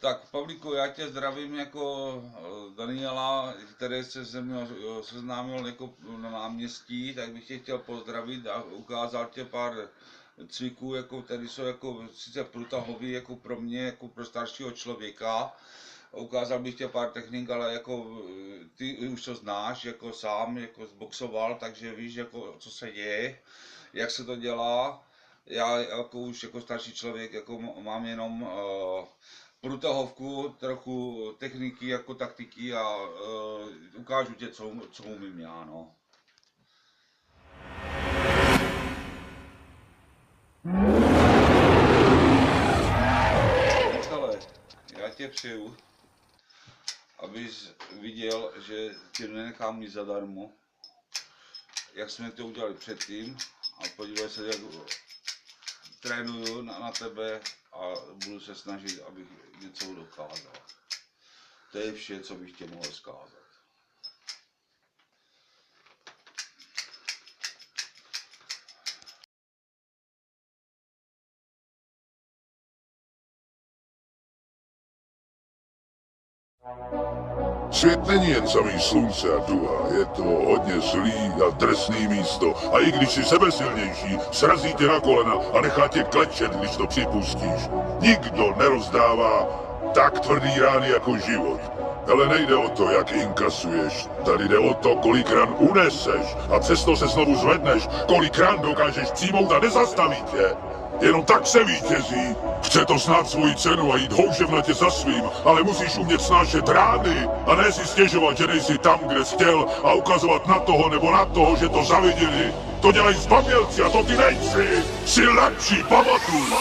Tak Pavlíku, já tě zdravím jako Daniela, který se se mnou seznámil jako na náměstí, tak bych tě chtěl pozdravit a ukázal tě pár cviků, jako, které jsou jako sice průtahový jako pro mě, jako pro staršího člověka. Ukázal bych tě pár technik, ale jako ty už to znáš, jako sám, jako zboxoval, takže víš, jako, co se děje, jak se to dělá. Já jako už jako starší člověk jako mám jenom průtahovku, trochu techniky jako taktiky a ukážu tě, co umím já, no. Ale já tě přeju, abys viděl, že tě nenechám nic zadarmo, jak jsme to udělali předtím, a podívej se, jak trénuju na tebe a budu se snažit, abych něco dokázal. To je vše, co bych tě mohl zkázat. Svět není jen samý slunce a duha, je to hodně zlý a drsný místo. A i když jsi sebesilnější, srazí tě na kolena a nechá tě klečet, když to připustíš. Nikdo nerozdává tak tvrdý rány jako život. Ale nejde o to, jak inkasuješ. Tady jde o to, kolik ran uneseš a přesto se znovu zvedneš, kolik ran dokážeš přijmout a nezastaví tě. Jenom tak se vítězí. Chce to znát svoji cenu a jít houževnatě za svým, ale musíš umět snášet rány a ne si stěžovat, že nejsi tam, kde jsi chtěl a ukazovat na toho nebo na toho, že to zaviděli. To dělají zbabělci a to ty nejsi. Jsi lepší, pamatuj.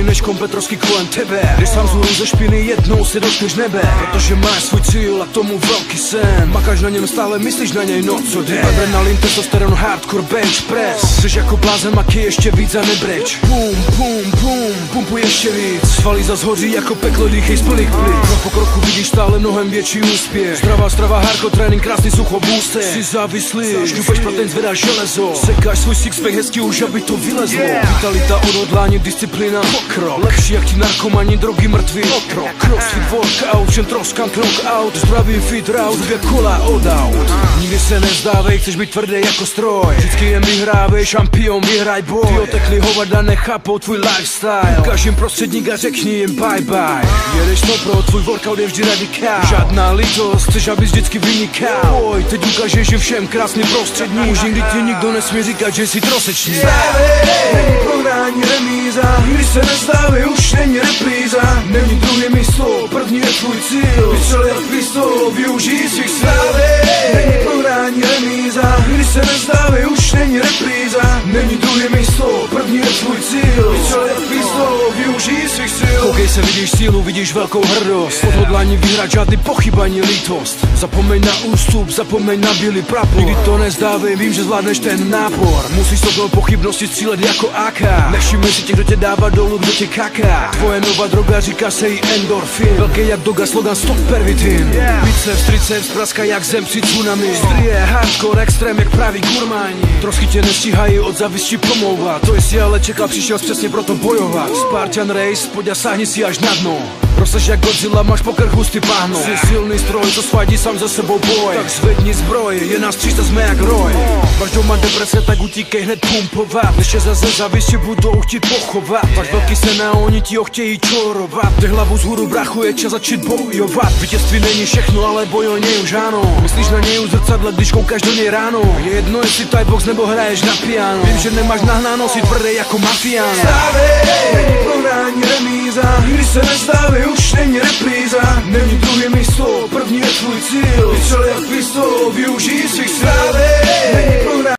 Než kompletrovský kolem tebe. Když sám zůru ze špiny, jednou se dotkneš nebe. Protože máš svůj cíl a k tomu velký sen. Makáš na něm stále, myslíš na něj noc co den. Adrenalin, testosteron, hardcore, bench press. Jsi jako blázen, maky ještě víc a nebreč. Pum, pum, pum, pumpuj ještě víc. Svalí zas hoří jako peklo, dýchej z plných plic. Krok po kroku vidíš stále mnohem větší úspěch. Strava, hardcore, trénink, krásný sucho, booster. Jsi závislý, šťupeš protein, zvedáš železo. Sekáš svůj sixpack hezky už, aby to vylezlo. Vitalita, odhodlání, disciplína, pokrok. Lepší jak ti narkomani, drogy, mrtví otrok. Crossfit, workout, všem troskám knockout. Zdravý fit, route, 2 kola od aut. Nikdy se nezdávej, chceš být tvrdý jako stroj. Vždycky jen vyhrávej, šampion, vyhraj boj. Ty otekli hovada nechápou tvůj lifestyle. Ukáž jim prostředník a řekni jim bye bye. Jedeš to pro, tvůj workout je vždy radikál. Žádná lítost, chceš abys vždycky vynikal. Pojď, teď ukážeš jim všem krásný prostředník. Už nikdy ti nikdo nesmí říkat, že jsi trosečník. Není prohrání, remíza, když se nezdávej, už není repríza. Není druhé místo, první je tvůj cíl. Vystřel jak pistol, využij svých sil. Není prohrání, remíza, když se nezdávej, už není repríza. Není druhé místo, první je tvůj cíl. Vystřel jak pistol, využij svých sil. Koukej se, vidíš sílu, vidíš velkou hrdost. Odhodlání vyhrát, žádný pochybání, lítost. Zapomeň na ústup, zapomeň na bílý prapor. Nikdy to nezdávej, vím, že zvládneš ten nápor. Musíš to pochybnosti střílet jako AK. Nevšimej si tě, kdo tě dává dolů, kdo tě kaká. Tvoje nová droga, říká se jí endorfin. Velký jak doga, slogan stop pervitin. Biceps, triceps, praska jak zem při tsunami. Strie, hardcore, extrém jak pravý gurmáni. Trosky tě nestíhají od závisti promlouvat. To jsi ale čekal, přišel jsi přesně proto bojovat. Spartan race, pojď a sáhni si až na dno. Proseš jak Godzilla, máš po krku ty páhnou. Jsi silný stroj, co svádí sám za sebou boj. Tak zvedni zbroj, je nás 300, jsme jak roj. Máš doma deprese, tak utíkej hned pumpovat. Než je zase závisí, budou chtít pochovat. Máš velký sen a oni ti ho chtějí čorovat. Ty hlavu z hůru, brachu, je čas začít bojovat. Vítězství není všechno, ale boj o něj už ano. Myslíš na něj u zrcadla, když koukáš do něj ráno. Je jedno, jestli Thai box nebo hraješ na piano. Vím, že nemáš nahnáno, si tvrdý jako mafián. Stávej, není prohrání, remíza, když se nezdávej, už není repríza. Není druhé místo, první je tvůj cíl. Vystřel jak pistol, využij svých sil.